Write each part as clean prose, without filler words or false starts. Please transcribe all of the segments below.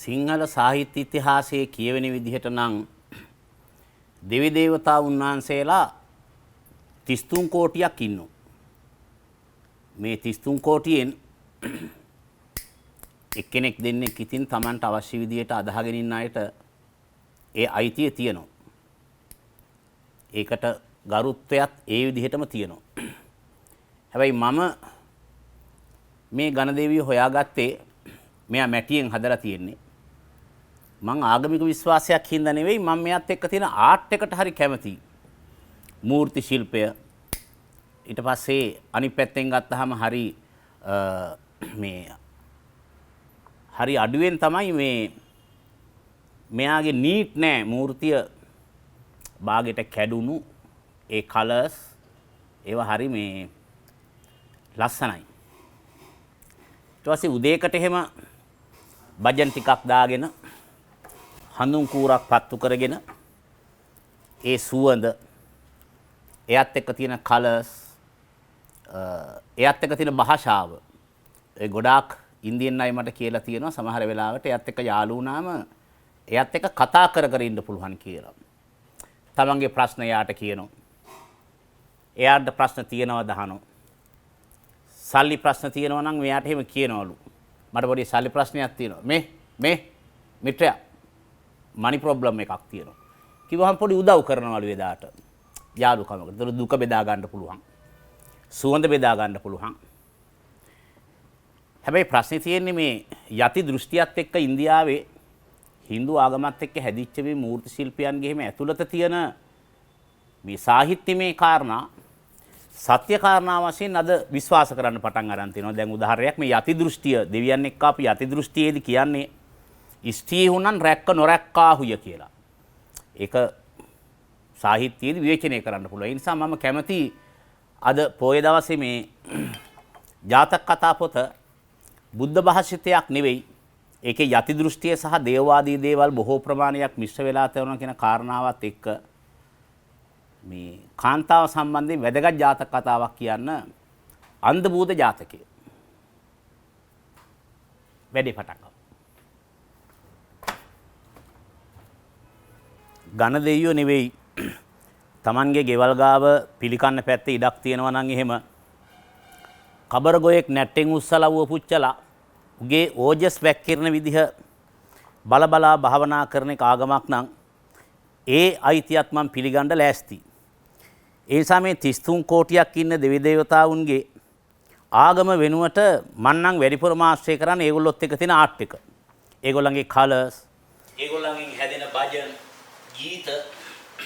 සිංහල සාහිත්‍ය ඉතිහාසයේ කියවෙන විදිහට නම් දෙවි දේවතා උන්වහන්සේලා 33 කෝටියක් ඉන්නවා. මේ 33 කෝටියෙන් එක්කෙනෙක් දෙන්නෙක් ඉතින් Tamanට අවශ්‍ය විදිහට අදහගෙන ඉන්න අයට ඒ අයිතිය තියෙනවා. ඒකට ගරුත්වයත් ඒ විදිහටම තියෙනවා. හැබැයි මම මේ ගණදේවිය හොයාගත්තේ මෙයා මැටියෙන් හදලා තියෙන්නේ. මං ආගමික විශ්වාසයක් හින්දා නෙවෙයි මම මෙයාත් එක්ක තියෙන ආර්ට් එකට හරි කැමතියි. මූර්ති ශිල්පය. ඊට පස්සේ අනිත් පැත්තෙන් ගත්තාම හරි අඩුවෙන් තමයි මෙයාගේ නීට් නෑ මූර්තිය බාගෙට කැඩුණු ඒ කලර්ස් ඒවා හරි ලස්සනයි. ඊට පස්සේ උදේකට එහෙම බජන් ටිකක් දාගෙන හඳුන් කූරක් පත්තු කරගෙන ඒ සුවඳ එයත් එක්ක තියෙන කලර්ස් එයත් එක්ක තියෙන භාෂාව ඒ ගොඩාක් ඉන්දියන් අය මට කියලා තියෙනවා සමහර වෙලාවට එයත් එක්ක යාළු වුණාම එයත් එක්ක කතා කර ඉන්න පුළුවන් කියලා. තමන්ගේ ප්‍රශ්න එයාට කියනවා. එයාට ප්‍රශ්න තියෙනවද අහනවා. සල්ලි ප්‍රශ්න තියෙනවා නම් මෙයාට එහෙම කියනවලු. මට පොඩි සල්ලි ප්‍රශ්නයක් තියෙනවා. මේ මිත්‍රයා මනි ප්‍රොබ්ලම් එකක් තියෙනවා. කිව්වහම පොඩි උදව් කරනවලු එදාට. යාළුකමකට. ඒතර දුක බෙදා ගන්න පුළුවන්. සුවඳ බෙදා ගන්න පුළුවන්. හැබැයි ප්‍රශ්නේ තියෙන්නේ මේ යටි දෘෂ්ටියත් එක්ක ඉන්දියාවේ Hindu ආගමත් එක්ක හැදිච්ච මේ මූර්ති ශිල්පයන්ගේ හැම ඇතුළත තියෙන මේ සාහිත්‍යමය කාරණා සත්‍ය කාරණා වශයෙන් අද විශ්වාස කරන්න පටන් අරන් තිනවා. දැන් උදාහරණයක් මේ යටි දෘෂ්ටිය දෙවියන් එක්ක අපි යටි දෘෂ්ටියේදී කියන්නේ ස්ත්‍රීහුණන් රැක්ක නොරැක්කාහුය කියලා. ඒක සාහිත්‍යයේදී විවේචනය කරන්න පුළුවන්. ඒ නිසා මම කැමති අද පොයේ දවසේ මේ ජාතක කතා පොත බුද්ධ භාෂිතයක් නෙවෙයි. ඒකේ යටි දෘෂ්ටිය සහ දේවවාදී දේවල් බොහෝ ප්‍රමාණයක් මිශ්‍ර වෙලා තියෙනවා කියන කාරණාවත් එක්ක මේ කාන්තාව සම්බන්ධයෙන් වැදගත් ජාතක කතාවක් කියන්න අන්ධ භූත ජාතකය. වැඩි පටන් ගමු. ඝන දෙයියෝ නෙවෙයි. Tamanගේ ගෙවල් ගාව පිළිකන්න පැත්තේ ඉඩක් තියෙනවා නම් එහෙම කබර ගොයෙක් නැට්ටෙන් උස්සලා වුව පුච්චලා උගේ ඕජස් වැක්කිරන විදිහ බලබලා භාවනා කරන එක ආගමක් නම් ඒ අයිතියත් මම පිළිගන්න ලෑස්ති. ඒ නිසා මේ 33 කෝටියක් ඉන්න දෙවි දේවතාවුන්ගේ ආගම වෙනුවට මම නම් වැඩිපුරම ආශ්‍රය කරන්නේ ඒගොල්ලොත් එක්ක තියෙන ආර්ට් එක. ඒගොල්ලන්ගේ කලර්ස්, ඒගොල්ලන්ගෙන් හැදෙන භජන, ගීත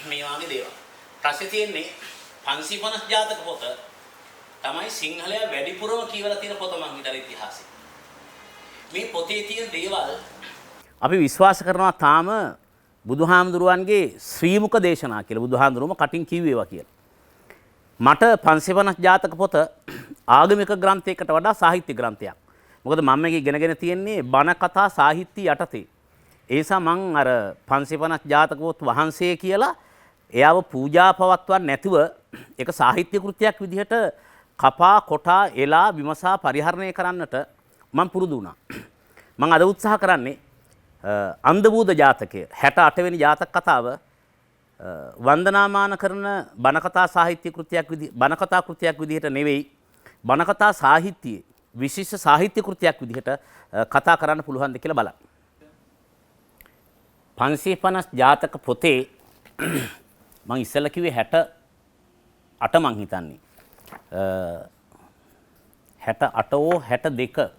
මේ වගේ දේවල්. ප්‍රශ්නේ තියෙන්නේ 550 ජාතක පොත තමයි සිංහලයා වැඩිපුරම කියවලා තියෙන පොත මං හිතන ඉතිහාසයේ. මේ පොතේ තියෙන දේවල් අපි විශ්වාස කරනවා තාම බුදුහාමුදුරුවන්ගේ ශ්‍රී මුක දේශනා කියලා. බුදුහාමුදුරුවම කටින් කිව්වේවා කියලා. මට 550 ජාතක පොත ආගමික ග්‍රන්ථයකට වඩා සාහිත්‍ය ග්‍රන්ථයක්. මොකද මම මේක ඉගෙනගෙන තියෙන්නේ බණ කතා සාහිත්‍ය යටතේ. ඒ නිසා මං අර 550 ජාතක පොත් වහන්සේ කියලා එයාව පූජා පවත්වන්නේ නැතුව ඒක සාහිත්‍ය කෘතියක් විදිහට කපා කොටා එලා විමසා පරිහරණය කරන්නට මම පුරුදු වුණා. මම අද උත්සාහ කරන්නේ අන්ධ භූත ජාතකය 68 වෙනි ජාතක කතාව වන්දනාමාන කරන බණ කතා සාහිත්‍ය කෘතියක් බණ කතා කෘතියක් විදිහට නෙවෙයි බණ කතා සාහිත්‍යයේ විශේෂ සාහිත්‍ය කෘතියක් විදිහට කතා කරන්න පුළුවන්ද කියලා බලන්න. 550 ජාතක පොතේ මම ඉස්සෙල්ලා කිව්වේ 68 මං හිතන්නේ 68 ඕ 62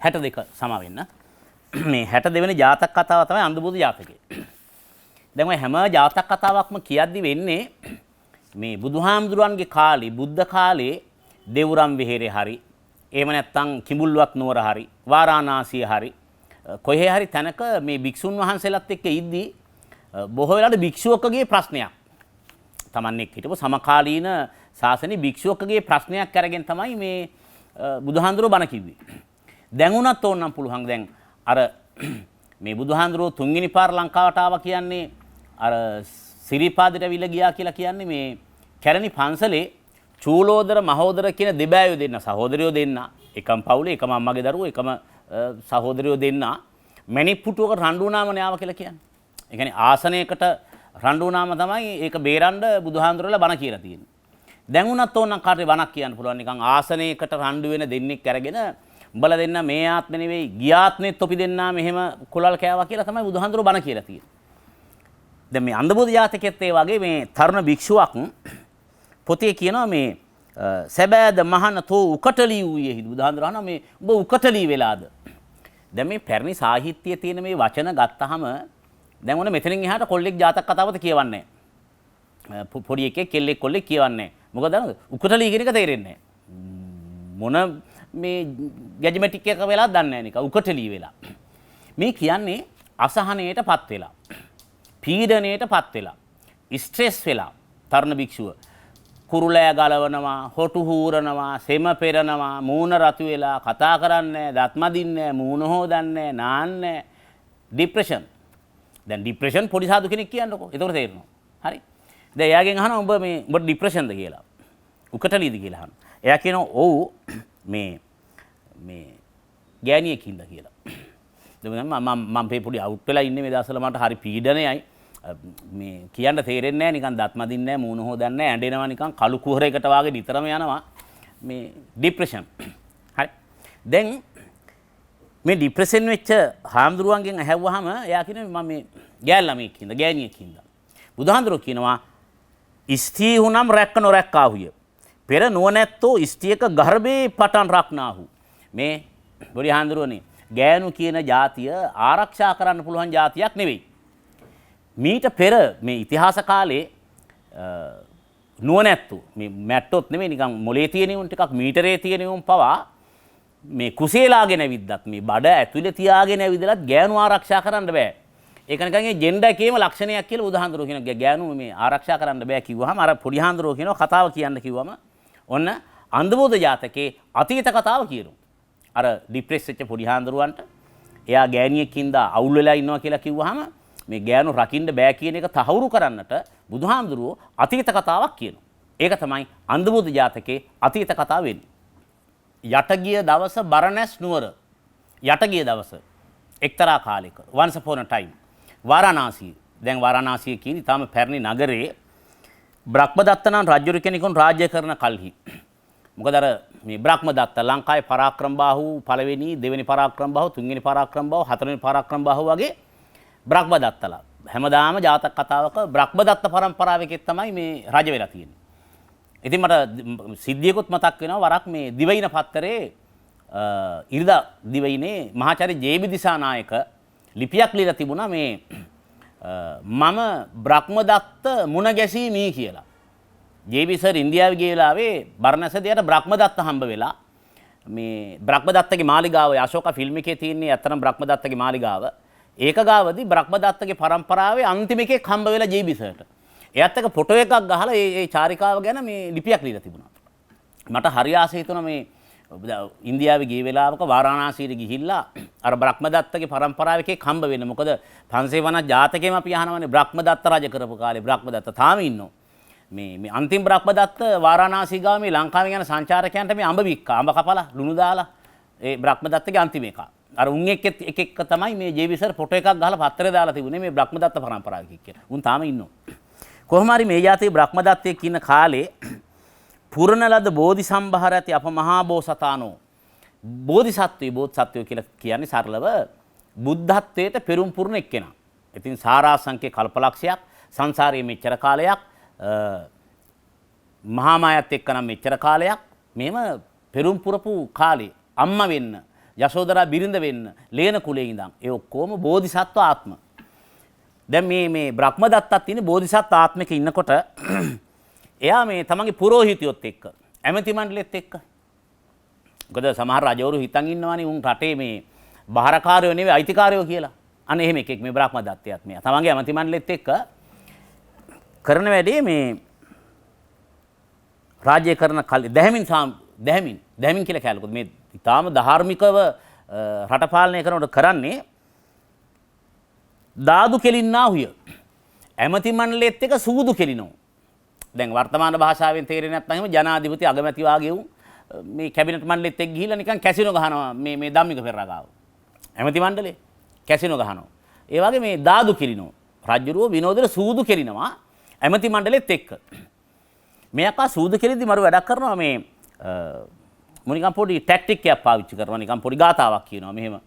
62 සම වෙන්න. මේ 62 වෙනි ජාතක කතාව තමයි අන්ධ භූත ජාතකය. දැන් ඔය හැම ජාතක කතාවක්ම කියද්දි වෙන්නේ මේ බුදුහාමුදුරන්ගේ කාලේ බුද්ධ කාලේ දෙවුරම් විහෙරේ හරි එහෙම නැත්නම් කිඹුල්වත් නුවර හරි වාරාණාසිය හරි කොහේ හරි තැනක මේ භික්ෂුන් වහන්සේලාත් එක්ක ඉද්දී බොහෝ වෙලාවට භික්ෂුවකගේ ප්‍රශ්නයක් තමන් එක්ක හිටපු සමකාලීන ශාසනයේ භික්ෂුවකගේ ප්‍රශ්නයක් අරගෙන තමයි මේ බුදුහාමුදුරුවෝ බණ කිව්වේ. දැන් උනත් ඕනනම් පුළුවන් දැන් අර මේ බුදුහාමුදුරුවෝ තුන්වෙනි පාර ලංකාවට ආවා කියන්නේ අර සිරිපාදට විල ගියා කියලා කියන්නේ මේ කැරණි පන්සලේ චූලෝදර මහෝදර කියන දෙබෑයෝ දෙන්න සහෝදරයෝ දෙන්න එකම පවුලේ එකම අම්මගේ දරුවෝ එකම සහෝදරයෝ දෙන්න මැණික් පුටුවක රණ්ඩු වුණාම න්යාව කියලා කියන්නේ. ඒ කියන්නේ ආසනයකට රණ්ඩු වුණාම තමයි ඒක බේරන්න බුදුහාඳුරලා බණ කියලා තියෙන්නේ. දැන් උනත් ඕනනම් කාටේ බණක් කියන්න පුළුවන් නිකන් ආසනයකට රණ්ඩු වෙන දෙන්නෙක් අරගෙන උඹලා දෙන්න මේ ආත්මෙ නෙවෙයි ගියාත්මෙත් තොපි දෙන්නා මෙහෙම කුලල් කෑවා කියලා තමයි බුදුහාඳුර බණ කියලා තියෙන්නේ. දැන් මේ අන්ධබෝධ ජාතකෙත් ඒ වගේ මේ තරුණ භික්ෂුවක් පොතේ කියනවා මේ සැබෑද මහනතෝ උකටලී වූයේ බුදුහාඳුර අහනවා මේ උඹ උකටලී වෙලාද? දැන් මේ පැරණි සාහිත්‍යයේ තියෙන මේ වචන ගත්තාම දැන් ඔන්න මෙතනින් එහාට කොල්ලෙක් ජාතක කතාවත කියවන්නේ නැහැ. පොඩි එකෙක් කෙල්ලෙක් කොල්ලෙක් කියවන්නේ නැහැ. මොකද දන්නවද? උකටලී කියන එක තේරෙන්නේ නැහැ. මොන මේ ගැජමැටික් එක වෙලා දන්නේ නැහැ නිකන් උකටලී වෙලා. මේ කියන්නේ අසහනයටපත් වෙලා. පීඩණයටපත් වෙලා. ස්ට්‍රෙස් වෙලා තරුණ භික්ෂුව කුරුලෑ ගලවනවා, හොටු හූරනවා, සෙම පෙරනවා, මූණ රතු වෙලා කතා කරන්නේ, දත් මදින්නේ, මූණ හොදන්නේ, නාන්නේ, ડિප්‍රෙෂන්. දැන් ડિප්‍රෙෂන් පොඩි සාදු කෙනෙක් කියන්නකෝ. ඒතකොට තේරෙනවා. හරි. දැන් එයාගෙන් අහනවා උඹ ડિප්‍රෙෂන්ද කියලා. උකටලීද කියලා අහනවා. එයා කියනවා ඔව් මේ ගෑණියෙක්ින්ද කියලා. දැන් මම මේ පොඩි අවුට් වෙලා ඉන්නේ මේ දවස්වල මට හරි පීඩනයයි. මේ කියන්න තේරෙන්නේ නැහැ නිකන් දත් මදින්නේ නැහැ මූණ හොදන්නේ නැහැ ඇඬෙනවා නිකන් කළු කුහරයකට වාගේ නිතරම යනවා මේ ડિප්‍රෙෂන්. හරි. දැන් මේ ડિප්‍රෙෂන් වෙච්ච හාමුදුරුවන්ගෙන් ඇහැව්වහම එයා කියනවා මම මේ ගෑල් ළමයෙක්ින්ද ගෑණියෙක්ින්ද. බුදුහාමුදුරුවෝ කියනවා ස්ත්‍රීහුනම් රැක්ක නොරැක්කාහුය. පෙර නුවණැත්තෝ ස්ත්‍රියක ගර්භේ පටන් රක්නාහු. මේ පොඩි හාමුදුරුවනේ ගෑනු කියන જાතිය ආරක්ෂා කරන්න පුළුවන් જાතියක් නෙවෙයි. මීට පෙර මේ ඉතිහාස කාලේ නුවණැත්තු මේ මැට්ටොත් නෙමෙයි නිකන් මොලේ තියෙන උන් ටිකක් මීටරේ තියෙන උන් පවා මේ කුසේලාගෙන ඇවිද්දත් මේ බඩ ඇතුලේ තියාගෙන ඇවිදලත් ගෑනු ආරක්ෂා කරන්න බෑ. ඒක නිකන් ඒ ජෙන්ඩර් එකේම ලක්ෂණයක් කියලා බුදුහාඳුරෝ කියනවා. ගෑනු මේ ආරක්ෂා කරන්න බෑ කිව්වහම අර පොඩි හාඳුරෝ කියනවා කතාව කියන්න කිව්වම ඔන්න අන්ධබෝධ ජාතකේ අතීත කතාව කියනවා. අර ડિප්‍රෙස් වෙච්ච පොඩි හාඳුරුවන්ට එයා ගෑණියෙක්ින්ද අවුල් වෙලා ඉන්නවා කියලා කිව්වහම මේ ගෑනු රකින්න බෑ කියන එක තහවුරු කරන්නට බුදුහාමුදුරුවෝ අතීත කතාවක් කියනවා. ඒක තමයි අන්ධබෝධ ජාතකයේ අතීත කතාව වෙන්නේ. යටගිය දවස බරණැස් නුවර යටගිය දවස එක්තරා කාලයක once upon a time වාරාණසී දැන් වාරාණසී කියන්නේ තාම පැරණි නගරේ බ්‍රහ්මදත්ත නම් රජුරු කෙනෙකුන් රාජ්‍ය කරන කල්හි මොකද අර මේ බ්‍රහ්මදත්ත ලංකාවේ පරාක්‍රම බාහු පළවෙනි දෙවෙනි පරාක්‍රම බාහු තුන්වෙනි පරාක්‍රම බාහු හතරවෙනි පරාක්‍රම බාහු වගේ බ්‍රහ්මදත්තලා හැමදාම ජාතක කතාවක බ්‍රහ්මදත්ත පරම්පරාවකේ තමයි මේ රජ වෙලා තියෙන්නේ. ඉතින් මට සිද්ධියකුත් මතක් වෙනවා වරක් මේ දිවයින පත්තරේ ඉරිදා දිවයිනේ මහාචාර්ය ජේ.බී. දිසානායක ලිපියක් ලියලා තිබුණා මේ මම බ්‍රහ්මදත්ත මුණ ගැසීමි කියලා. ජේ.බී. සර් ඉන්දියාවේ ගිය වෙලාවේ බර්ණැසදියට බ්‍රහ්මදත්ත හම්බ වෙලා මේ බ්‍රහ්මදත්තගේ මාලිගාව අශෝක ෆිල්ම් එකේ තියෙන්නේ අතරම බ්‍රහ්මදත්තගේ මාලිගාව. ඒක ගාවදී බ්‍රහ්මදත්තගේ පරම්පරාවේ අන්තිම එකෙක් හම්බ වෙලා ජේ.බී. සර්ට. එයාත් එක්ක ෆොටෝ එකක් ගහලා ඒ චාරිකාව ගැන මේ ලිපියක් ලියලා තිබුණා. මට හරි ආස හිතුණා මේ ඉන්දියාවේ ගිය වෙලාවක වාරාණසීට ගිහිල්ලා අර බ්‍රහ්මදත්තගේ පරම්පරාවේ එකෙක් හම්බ වෙන්න. මොකද 550 ජාතකෙම අපි අහනවානේ බ්‍රහ්මදත්ත රජ කරපු කාලේ බ්‍රහ්මදත්ත තාම ඉන්නවා. මේ අන්තිම බ්‍රහ්මදත්ත වාරාණසී ගාව මේ ලංකාවෙන් යන සංචාරකයන්ට මේ අඹ වික්කා අඹ කපලා ලුණු දාලා ඒ බ්‍රහ්මදත්තගේ අන්තිම එක. අර උන් එක තමයි මේ ජේ.බී. සර් ෆොටෝ එකක් ගහලා පත්තරේ දාලා තිබුණේ මේ බ්‍රහ්මදත්ත පරම්පරාවක කියලා. උන් තාම ඉන්නවා. කොහොම හරි මේ જાතියේ බ්‍රහ්මදත්තයෙක් ඉන්න කාලේ පුරණ ලද බෝධි සම්භාර ඇති අප මහා බෝසතාණෝ බෝධිසත්වයෝ කියලා කියන්නේ සරලව බුද්ධත්වයට පෙරම් පුරණ එක්කෙනා. ඉතින් සාරාංශකේ කල්පලක්ෂයක් සංසාරයේ මෙච්චර කාලයක් මහා මායත් එක්ක නම් මෙච්චර කාලයක් මෙහෙම පෙරම් පුරපු කාලේ අම්මා වෙන්න යශෝදරා බිරිඳ වෙන්න ලේන කුලේ ඉඳන් ඒ ඔක්කොම බෝධිසත්ව ආත්ම. දැන් මේ බ්‍රහ්මදත්තත් ඉන්නේ බෝධිසත්ව ආත්මයක ඉන්නකොට එයා මේ තමන්ගේ පුරෝහිතයොත් එක්ක ඇමති මණ්ඩලෙත් එක්ක මොකද සමහර රජවරු හිතන් ඉන්නවානේ උන් රටේ මේ බාරකාරයෝ නෙවෙයි අයිතිකාරයෝ කියලා. අන්න එහෙම එකෙක් මේ බ්‍රහ්මදත්තයත් මේ තමන්ගේ ඇමති මණ්ඩලෙත් එක්ක කරන වැඩේ මේ රාජ්‍ය කරන කල් දැහැමින් කියලා කැලකුත් මේ ඉතාම ධාර්මිකව රට පාලනය කරනකොට කරන්නේ දාදු කෙලින්නාහුය ඇමති මණ්ඩලෙත් එක සූදු කෙලිනවා. දැන් වර්තමාන භාෂාවෙන් තේරෙන්නේ නැත්නම් එහෙම ජනාධිපති අගමැති වාගේ වුන් මේ කැබිනට් මණ්ඩලෙත් එක්ක ගිහිල්ලා නිකන් කැසිනෝ ගහනවා මේ ධම්මික පෙරේරා ගාව. ඇමති මණ්ඩලේ කැසිනෝ ගහනවා. ඒ වගේ මේ දාදු කිරිනෝ රජුරෝ විනෝදෙට සූදු කෙලිනවා ඇමති මණ්ඩලෙත් එක්ක. මේ අකා සූදු කෙලිද්දි මරු වැඩක් කරනවා මේ මොනිකම් පොඩි ටැක්ටික් එකක් පාවිච්චි කරනවා නිකම් පොඩි ගාතාවක් කියනවා මෙහෙම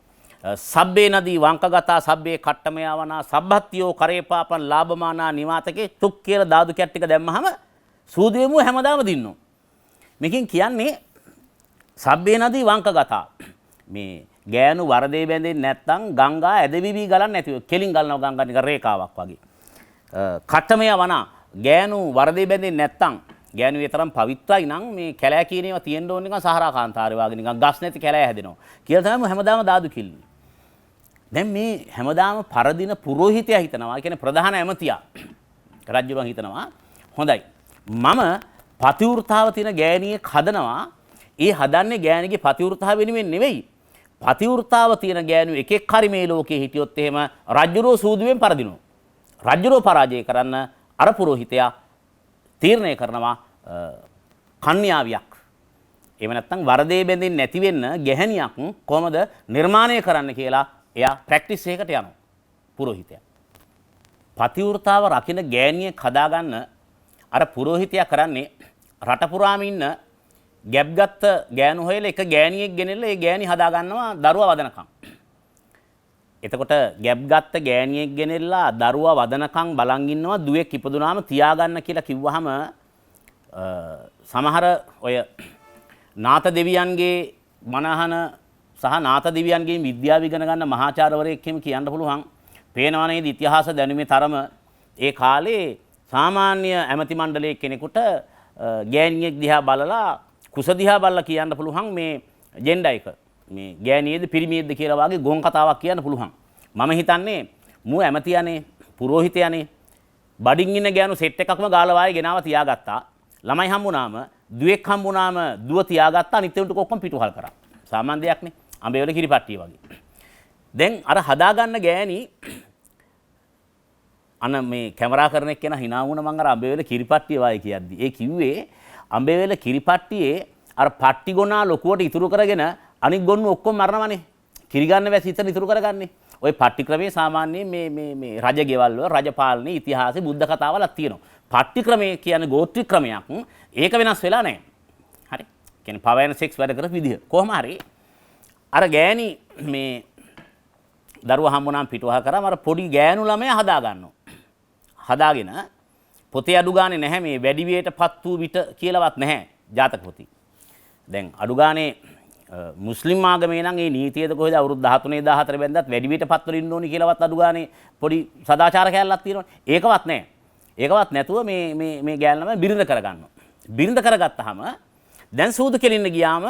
සබ්බේ නදී වංකගතා සබ්බේ කට්ටමයාවනා සබ්බත්තියෝ කරේපාපන් ලාභමානා නිවාතකේ තුක් කියලා දාදු කැට් ටික දැම්මහම සූදුවෙමු හැමදාම දින්නෝ. මේකෙන් කියන්නේ සබ්බේ නදී වංකගතා මේ ගෑනු වරදේ බැඳෙන්නේ නැත්නම් ගංගා ඇදවිවි ගලන්නේ නැතිව කෙලින් ගලනවා ගංගා නිකන් රේඛාවක් වගේ. කට්ටමයාවනා ගෑනු වරදේ බැඳෙන්නේ නැත්නම් ගෑනු විතරම් පවිත්‍රායි නම් මේ කැලෑ කියන ඒවා තියෙන්න ඕන නිකන් සහරා කාන්තාරේ වගේ නිකන් ගස් නැති කැලෑ හැදෙනවා. කියලා තමයි හැමදාම දාදු කිල්ලන්නේ. දැන් මේ හැමදාම පරදින පුරোহিතයා හිතනවා. ඒ කියන්නේ ප්‍රධාන ඇමතියා රජුරුවන් හිතනවා හොඳයි. මම පතිවෘතාව තියෙන ගෑණියෙක් හදනවා. ඒ හදන්නේ ගෑණිගේ පතිවෘතාව වෙනුවෙන් නෙවෙයි. පතිවෘතාව තියෙන ගෑණු එකෙක් හරි මේ ලෝකේ හිටියොත් එහෙම රජුරුව සූදුවෙන් පරදිනවා. රජුරුව පරාජය කරන්න අර පුරোহিතයා තීරණය කරනවා කන්‍යාවියක්. එහෙම නැත්නම් වරදේ බැඳෙන්නේ නැති වෙන්න ගැහණියක් කොහමද නිර්මාණය කරන්න කියලා එයා ප්‍රැක්ටිස් එකකට යනවා පුරোহিතයා. පතිවෘතාව රකින්න ගෑණියෙක් හදාගන්න අර පුරোহিතයා කරන්නේ රට පුරාම ඉන්න ගැබ්ගත් ගෑනු හොයලා එක ගෑණියෙක් ගෙනෙල්ලා ඒ ගෑණි හදාගන්නවා දරුවා වදනකම්. එතකොට ගැබ්ගත් ගෑණියෙක් ගෙනෙල්ලා දරුවා වදනකම් බලන් ඉන්නවා දුවෙක් ඉපදුනාම තියාගන්න කියලා කිව්වහම සමහර ඔය නාත දෙවියන්ගේ මනහන සහ නාත දෙවියන්ගේ විද්‍යාව ඉගෙන ගන්න මහාචාර්යවරයෙක් එහෙම කියන්න පුළුවන්. පේනවා නේද ඉතිහාස දැනුමේ තරම ඒ කාලේ සාමාන්‍ය ඇමති මණ්ඩලයේ කෙනෙකුට ගෑණියෙක් දිහා බලලා කුස දිහා බලලා කියන්න පුළුවන් මේ ජෙන්ඩර් එක. මේ ගෑණියේද පිරිමියෙක්ද කියලා වගේ ගොන් කතාවක් කියන්න පුළුවන්. මම හිතන්නේ මූ ඇමතියනේ පුරোহিතයනේ බඩින් ඉන්න ගෑනු සෙට් එකක්ම ගාලා වායේ ගෙනාව තියාගත්තා. ළමයි හම්බුනාම දුවෙක් හම්බුනාම දුව තියාගත්තා අනිත් උන්ට කොක්කම පිටුහල් කරා. සාමාන්‍ය දෙයක්නේ. අඹේ වල කිරිපට්ටිය වගේ. දැන් අර හදාගන්න ගෑණි අන මේ කැමරා කරන එක්කෙනා hina වුණා මං අර අඹේ වල කිරිපට්ටිය වායේ කියද්දි. ඒ කිව්වේ අඹේ වල කිරිපට්ටියේ අර පට්ටි ගොනා ලොකුවට ඉතුරු කරගෙන අනිත් ගොන්නු ඔක්කොම මරනවනේ. කිරි ගන්න වැසි ඉතන ඉතුරු කරගන්නේ. ওই පට්ටි ක්‍රමයේ සාමාන්‍යයෙන් මේ රජ ගෙවල් වල රජ පාලනයේ ඉතිහාසයේ බුද්ධ කතාවලක් තියෙනවා. පට්ටි ක්‍රමයේ කියන්නේ ගෝත්‍රික ක්‍රමයක්. ඒක වෙනස් වෙලා නැහැ. හරි. කියන්නේ පවර් ඇන්ඩ් සෙක්ස් වැඩ කරපු විදිහ. කොහොම හරි අර ගෑණි මේ දරුවා හම්බුනාම පිටුවහ කරාම අර පොඩි ගෑනු ළමයා හදා ගන්නවා. හදාගෙන පොතේ අඩු ගානේ නැහැ මේ වැඩි වියටපත් වූ විට කියලාවත් නැහැ ජාතක පොතේ. දැන් අඩු ගානේ මුස්ලිම් ආගමේ නම් ඒ නීතියද කොහෙද අවුරුදු 13 14 බැන්දත් වැඩි වියටපත් වෙන්න ඕනි කියලාවත් අඩු ගානේ පොඩි සදාචාර කැලලක් තියෙනවනේ. ඒකවත් නැහැ. ඒකවත් නැතුව මේ ගෑනු ළමයා බිරිඳ කරගන්නවා. බිරිඳ කරගත්තාම දැන් සූදු කෙලින්න ගියාම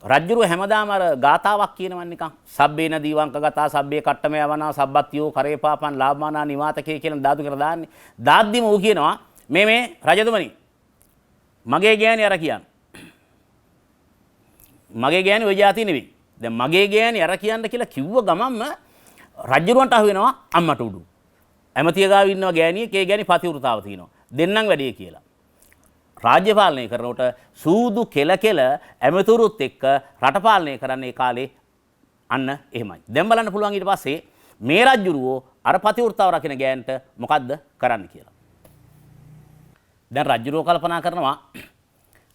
රජ්ජුරුව හැමදාම අර ගාතාවක් කියනවන් නිකන් සබ්බේ නදී වංකගතා සබ්බේ කට්ටම යවනා සබ්බත්තියෝ කරේපාපන් ලාභමානා නිවාතකේ කියලා දාදු කියලා දාන්නේ. දාද්දිම ඌ කියනවා මේ රජතුමනි මගේ ගෑණි අර කියන්න. මගේ ගෑණි ඔය જાති නෙවෙයි. දැන් මගේ ගෑණි අර කියන්න කියලා කිව්ව ගමන්ම රජ්ජුරුවන්ට අහු වෙනවා අම්මට උඩු. ඇමතිය ගාව ඉන්නවා ගෑණියෙක් ඒ ගෑණි පතිවෘතාව තියෙනවා. දෙන්නම් වැඩේ කියලා. රාජ්‍ය පාලනය කරනකොට සූදු කෙල ඇමතුරුත් එක්ක රට පාලනය කරන්න ඒ කාලේ අන්න එහෙමයි. දැන් බලන්න පුළුවන් ඊට පස්සේ මේ රජුරුවෝ අර පතිවෘතාව රකින්න ගෑනට මොකද්ද කරන්න කියලා. දැන් රජුරුවෝ කල්පනා කරනවා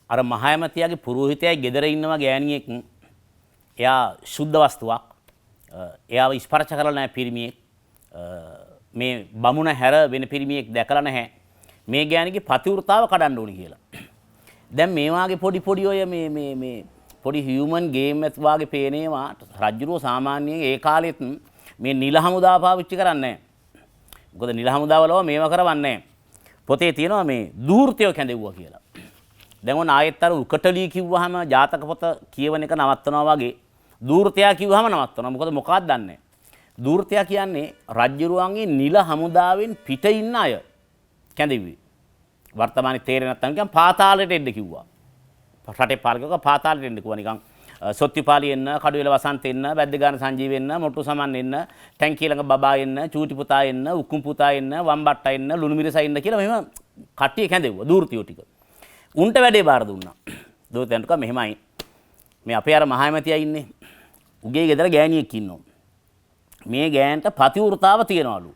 අර මහා ඇමතියාගේ පුරোহিතයයි ගෙදර ඉන්නවා ගෑණියෙක්. එයා සුද්ධ වස්තුවක්. එයාව ස්පර්ශ කරලා නැහැ පිරිමියෙක්. මේ බමුණ හැර වෙන පිරිමියෙක් දැකලා නැහැ. මේ ගෑණිගේ පතිවෘතාව කඩන්න ඕනි කියලා. දැන් මේ වාගේ පොඩි ඔය මේ පොඩි හියුමන් ගේම් එකක් වාගේ පේනේවා රජුරෝ සාමාන්‍යයෙන් ඒ කාලෙත් මේ නිල හමුදාව පාවිච්චි කරන්නේ නැහැ. මොකද නිල හමුදාවලව මේව කරවන්නේ නැහැ. පොතේ තියෙනවා මේ දූර්තය කැඳෙව්වා කියලා. දැන් ඔන්න ආයෙත් අර උකටලී කිව්වහම ජාතක පොත කියවන එක නවත්තනවා වගේ දූර්තයා කිව්වහම නවත්තනවා. මොකද මොකක්ද දන්නේ නැහැ. දූර්තයා කියන්නේ රජුරුවන්ගේ නිල හමුදාවෙන් පිට ඉන්න අය කැඳෙව්වේ. වර්තමානයේ තේරෙන්නේ නැත්නම් නිකන් පාතාලයට එන්න කිව්වා. රටේ පාලකව පාතාලයට එන්න කිව්වා නිකන් සොත්තිපාලි එන්න, කඩුවෙල වසන්ත එන්න, බැද්දගාන සංජීව එන්න, මොට්ටු සමන් එන්න, ටැංකිය ළඟ බබා එන්න, චූටි පුතා එන්න, උකුම් පුතා එන්න, වම්බට්ට එන්න, ලුණු මිරිසයි එන්න කියලා මෙහෙම කට්ටිය කැඳෙව්වා දූර්තියෝ ටික. උන්ට වැඩේ බාර දුන්නා. දූර්තයන්ට කිව්වා මෙහෙමයි. මේ අපේ අර මහාමැතියා ඉන්නේ. උගේ ගෙදර ගෑණියෙක් ඉන්නවා. මේ ගෑන්ට ප්‍රතිවෘතාව තියනවලු.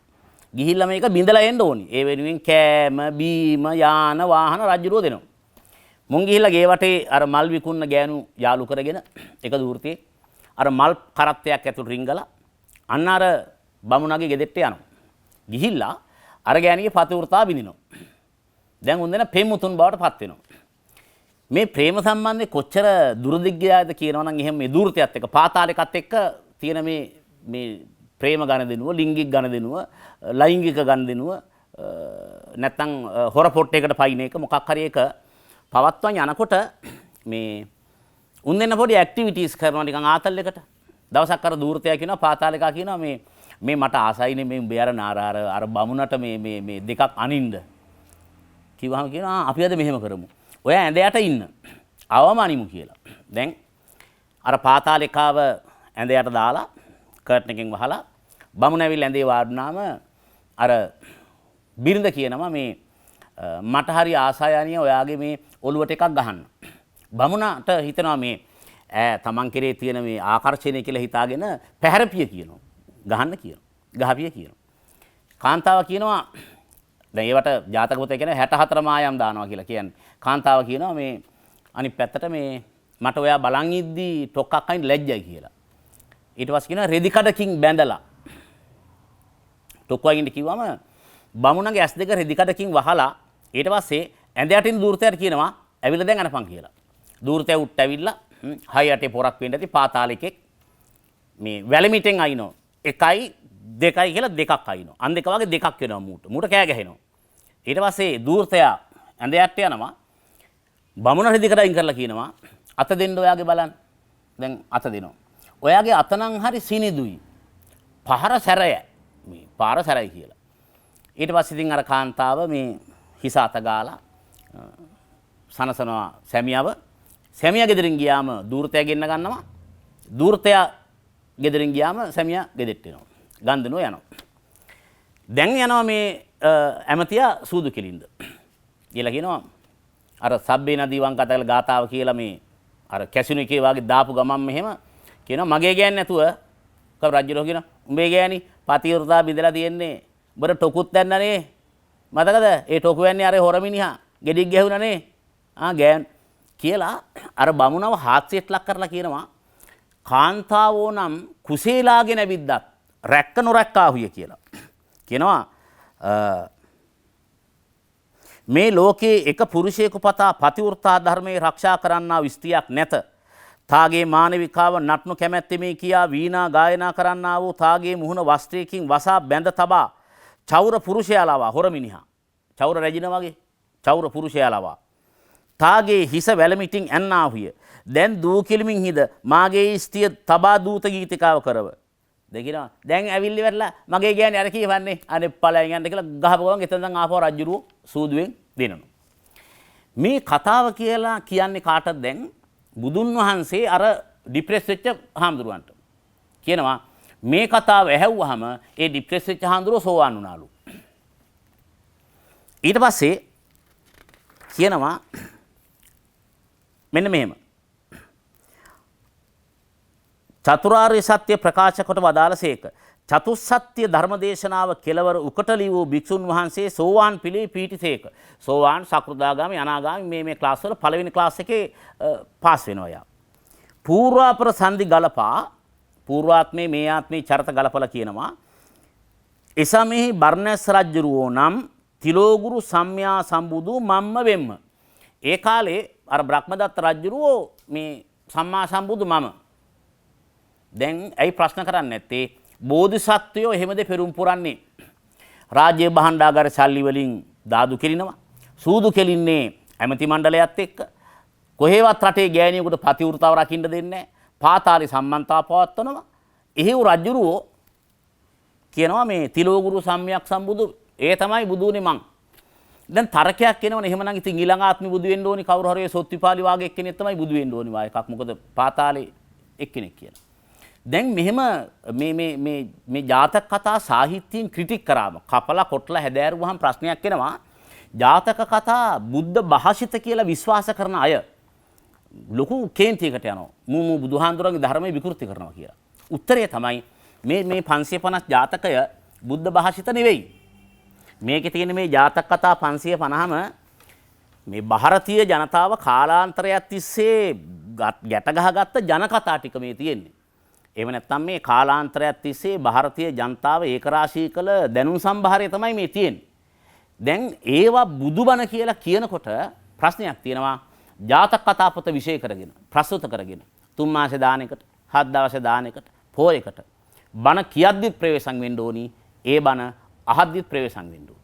ගිහිල්ලා මේක බිඳලා එන්න ඕනි. ඒ වෙනුවෙන් කෑම, බීම, යාන, වාහන රජුරෝ දෙනවා. මුන් ගිහිල්ලා ගේ වටේ අර මල් විකුණන ගෑනු යාළු කරගෙන එක දූර්තියේ අර මල් කරත්තයක් ඇතුළු රිංගලා අන්න අර බමුණගේ ගෙදෙට්ට යනවා. ගිහිල්ලා අර ගෑණිගේ ප්‍රතිවෘතාව බිඳිනවා. දැන් උන් දෙන ප්‍රේමතුන් බවට පත් වෙනවා. මේ ප්‍රේම සම්බන්ධේ කොච්චර දුරදිග්ගයද කියනවා නම් එහෙම මේ දූර්තයත් එක්ක පාතාලයකත් එක්ක තියෙන මේ ප්‍රේම ගණදෙනුව, ලිංගික ගණදෙනුව, ලෛංගික ගණදෙනුව නැත්තම් හොර පොට්ටයකට පයින් එක මොකක් හරි එක පවත්වන්න යනකොට මේ උන් දෙන්න පොඩි ඇක්ටිවිටීස් කරනවා නිකන් ආතල් එකට. දවසක් අර දූර්තයා කියනවා පාතාලිකා කියනවා මේ මට ආසයිනේ මේ උඹ අර නාර අර බමුණට මේ දෙකක් අනින්න. කිව්වහම කියනවා අපි අද මෙහෙම කරමු. ඔය ඇඳ යට ඉන්න. අවම අනිමු කියලා. දැන් අර පාතාලිකාව ඇඳ යට දාලා කර්ටන් එකෙන් වහලා බමුණ ඇවිල්ලා ඇඳේ වාඩුනාම අර බිරිඳ කියනවා මේ මට හරි ආසයි අනිය ඔයාගේ මේ ඔළුවට එකක් ගහන්න. බමුණට හිතනවා මේ තමන් කෙරේ තියෙන මේ ආකර්ෂණය කියලා හිතාගෙන පැහැරපිය කියනවා. ගහන්න කියනවා. ගහපිය කියනවා. කාන්තාව කියනවා දැන් ඒවට ජාතක පොතේ කියන 64 මායම් දානවා කියලා කියන්නේ. කාන්තාව කියනවා මේ අනිත් පැත්තට මේ මට ඔයා බලන් ඉද්දි ටොක්ක්ක් අයින් ලැජ්ජයි කියලා. ඊට පස්සේ කියනවා රෙදි කඩකින් බැඳලා. ටොක් වයින්ට කිව්වම බමුණගේ ඇස් දෙක රෙදි කඩකින් වහලා ඊට පස්සේ ඇඳ යටින් දූර්තයට කියනවා ඇවිල්ලා දැන් අනපන් කියලා. දූර්තය උට්ට ඇවිල්ලා හය යටේ පොරක් වෙන්න ඇති පාතාලෙකෙක් මේ වැලමිටෙන් අයිනෝ 1යි 2යි කියලා දෙකක් අයිනෝ. අන් දෙක වගේ දෙකක් වෙනවා මූට කෑ ගැහෙනවා. ඊට පස්සේ දූර්තයා ඇඳ යට යනවා බමුණ රෙදි කඩින් කරලා කියනවා අත දෙන්න ඔයාගේ බලන්න. දැන් අත දෙනවා. ඔයාගේ අත නම් හරි සිනිදුයි. පහර සැරය. මේ පාර සැරයි කියලා. ඊට පස්සේ ඉතින් අර කාන්තාව මේ හිස අත ගාලා සනසනවා සැමියාව. සැමියා ගෙදරින් ගියාම දූර්තයා ගෙන්න ගන්නවා. දූර්තයා ගෙදරින් ගියාම සැමියා ගෙදෙට්ට එනවා. ගන්දනෝ යනවා. දැන් යනවා මේ ඇමතියා සූදු කෙලින්ද. කියලා කියනවා අර සබ්බේ නදීවන් කතාවල ගාතාව කියලා මේ අර කැසිනෝ එකේ වාගේ දාපු ගමන් මෙහෙම කියනවා මගේ ගෑන් නැතුව කව රජුරෝ කියනවා උඹේ ගෑණි පතිවෘතා බිඳලා තියෙන්නේ උඹට ටොකුත් දැන්නනේ මතකද ඒ ටොකු යන්නේ අර හොර මිනිහා ගෙඩික් ගැහුණානේ ගෑන් කියලා අර බමුණව හාස්‍යයට ලක් කරලා කියනවා කාන්තාවෝ නම් කුසේලාගෙන ඇවිද්දත් රැක්ක නොරැක්කාහුය කියලා. කියනවා මේ ලෝකයේ එක පුරුෂයෙකු පතා පතිවෘතා ධර්මයේ ආරක්ෂා කරන්නා ස්ත්‍රියක් නැත. තාගේ මානවිකාව නටනු කැමැත්තෙමේ කියා වීණා ගායනා කරන්නා වූ තාගේ මුහුණ වස්ත්‍රයකින් වසා බැඳ තබා චෞර පුරුෂයා ලවා හොර මිනිහා. චෞර රැජින වගේ චෞර පුරුෂයා ලවා. තාගේ හිස වැලමිටින් ඇන්නාහුය. දැන් දූ කිලිමින් හිද මාගේ ස්ත්‍රිය තබා දූත ගීතිකාව කරව. දෙකිනවා දැන් ඇවිල්ලි වැටලා මගේ ගෑණි අර කියවන්නේ අනේ පළයන් යන්න කියලා ගහපු ගමන් එතන දැන් ආපහු රජුරුව සූදුවෙන් දෙනවා. මේ කතාව කියලා කියන්නේ කාටද දැන් බුදුන් වහන්සේ අර ડિප්‍රෙස් වෙච්ච හාමුදුරුවන්ට කියනවා මේ කතාව ඇහැව්වහම ඒ ડિප්‍රෙස් වෙච්ච හාමුදුරුවෝ සෝවාන් වුණාලු. ඊට පස්සේ කියනවා මෙන්න මෙහෙම චතුරාර්ය සත්‍ය ප්‍රකාශ කොට වදාළසේක. චතුස්සත්‍ය ධර්මදේශනාව කෙලවර උකටලි වූ භික්ෂුන් වහන්සේ සෝවාන් පිළේ පීටිසේක. සෝවාන් සකෘදාගාමි අනාගාමි මේ ක්ලාස් වල පළවෙනි ක්ලාස් එකේ පාස් වෙනවා යා. පූර්වාපර සංදි ගලපා පූර්වාත්මේ මේ ආත්මේ චරිත ගලපලා කියනවා. එසමෙහි බර්ණස් රජුරෝ නම් තිලෝගුරු සම්්‍යා සම්බුදු මම්ම වෙම්ම. ඒ කාලේ අර බ්‍රහ්මදත්ත රජුරෝ මේ සම්මා සම්බුදු මම. දැන් ඇයි ප්‍රශ්න කරන්නේ නැත්තේ? බෝධිසත්වයෝ එහෙමද පෙරම් පුරන්නේ? රාජ්‍ය භාණ්ඩාගාර සල්ලි වලින් දාදු කෙලිනවා. සූදු කෙලින්නේ ඇමති මණ්ඩලයත් එක්ක. කොහෙවත් රටේ ගෑණියෙකුට පතිවෘතාව රකින්න දෙන්නේ නැහැ. පාතාලේ සම්මන්තා පවත්වනවා. එහෙව් රජුරෝ කියනවා මේ තිලෝගුරු සම්්‍යක් සම්බුදු ඒ තමයි බුදුනේ මං. දැන් තරකයක් එනවනේ එහෙමනම් ඉතින් ඊළඟ ආත්මෙ බුදු වෙන්න ඕනි කවුරු හරි සොත්විපාලි වාගේ එක්කෙනෙක් තමයි බුදු වෙන්න ඕනි වා එකක්. මොකද පාතාලේ එක්කෙනෙක් කියලා. දැන් මෙහෙම මේ ජාතක කතා සාහිත්‍යයෙන් ක්‍රිටික් කරාම කපලා කොටලා හැදෑරුවාම ප්‍රශ්නයක් එනවා. ජාතක කතා බුද්ධ භාෂිත කියලා විශ්වාස කරන අය ලොකු කේන්තියකට යනවා. මූ බුදුහාඳුරන්ගේ ධර්මයේ විකෘති කරනවා කියලා. උත්තරය තමයි මේ 550 ජාතකය බුද්ධ භාෂිත නෙවෙයි. මේකේ තියෙන මේ ජාතක කතා 550ම මේ ಭಾರತೀಯ ජනතාව කාලාන්තරයක් තිස්සේ ගැට ගහගත්ත ජන කතා ටික මේ තියෙන්නේ. එහෙම නැත්නම් මේ කාලාන්තරයක් තිස්සේ ಭಾರತೀಯ ජනතාව ඒකරාශී කළ දැනුම් සම්භාරය තමයි මේ තියෙන්නේ. දැන් ඒවා බුදුබණ කියලා කියනකොට ප්‍රශ්නයක් තියෙනවා. ජාතක කතා පොත විශේෂ කරගෙන ප්‍රස්තුත කරගෙන 3 මාසේ දාන එකට 7 දවසේ දාන එකට පොයකට බණ කියද්දිත් ප්‍රවේශම් වෙන්න ඕනි. ඒ බණ අහද්දිත් ප්‍රවේශම් වෙන්න ඕනි.